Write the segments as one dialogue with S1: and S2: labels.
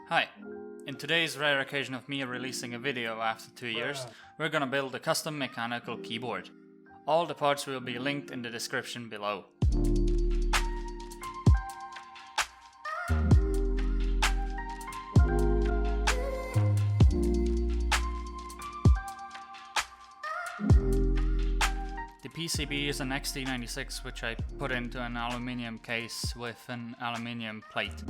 S1: Hi, in today's rare occasion of me releasing a video after 2 years, we're gonna build a custom mechanical keyboard. All the parts will be linked in the description below. The PCB is an XD96 which I put into an aluminium case with an aluminium plate.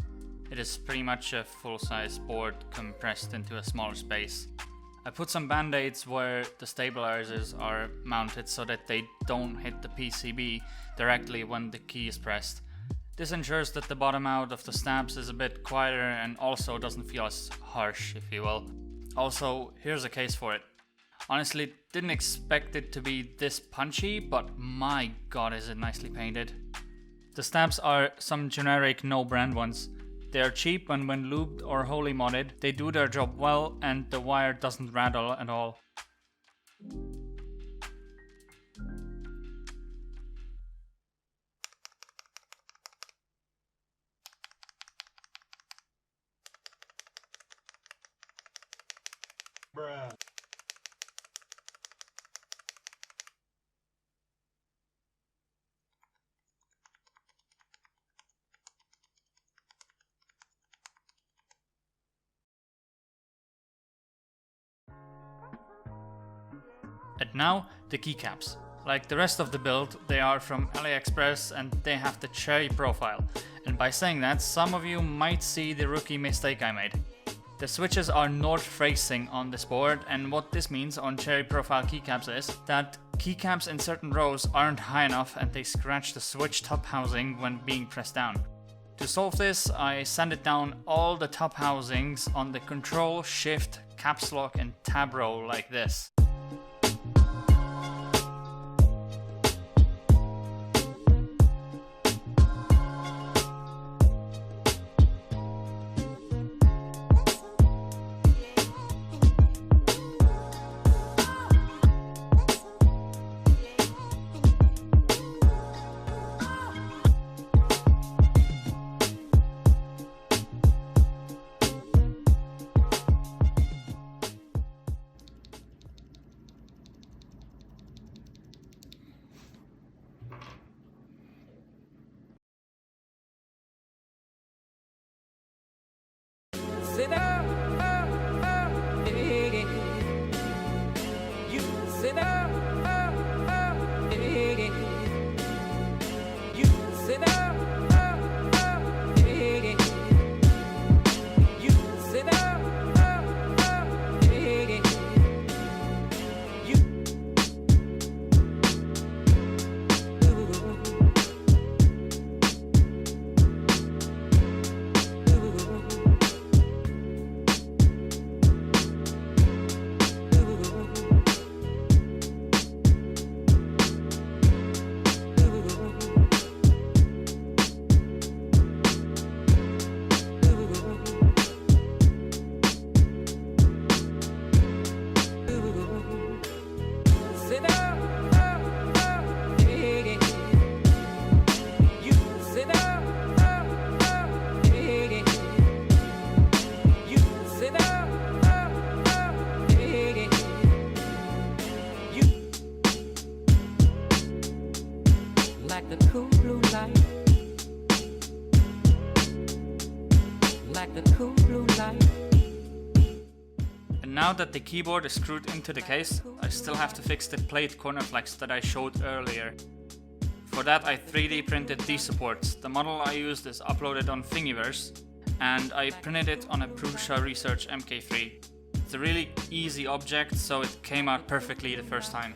S1: It is pretty much a full-size board compressed into a smaller space. I put some band-aids where the stabilizers are mounted so that they don't hit the PCB directly when the key is pressed. This ensures that the bottom out of the stabs is a bit quieter and also doesn't feel as harsh, if you will. Also, here's a case for it. Honestly, didn't expect it to be this punchy, but my god is it nicely painted. The stabs are some generic no-brand ones. They are cheap and when lubed or wholly modded, they do their job well and the wire doesn't rattle at all.
S2: Bruh.
S1: And now, the keycaps. Like the rest of the build, they are from AliExpress and they have the cherry profile. And by saying that, some of you might see the rookie mistake I made. The switches are north facing on this board, and what this means on cherry profile keycaps is that keycaps in certain rows aren't high enough and they scratch the switch top housing when being pressed down. To solve this, I sanded down all the top housings on the Control, Shift, Caps Lock and Tab row like this.
S3: Sit down, you sit down, you sit down, you sit down, like the cool blue light, like the cool blue light.
S1: And now that the keyboard is screwed into the case, I still have to fix the plate corner flex that I showed earlier. For that I 3D printed these supports. The model I used is uploaded on Thingiverse and I printed it on a Prusa Research MK3. It's a really easy object, so it came out perfectly the first time.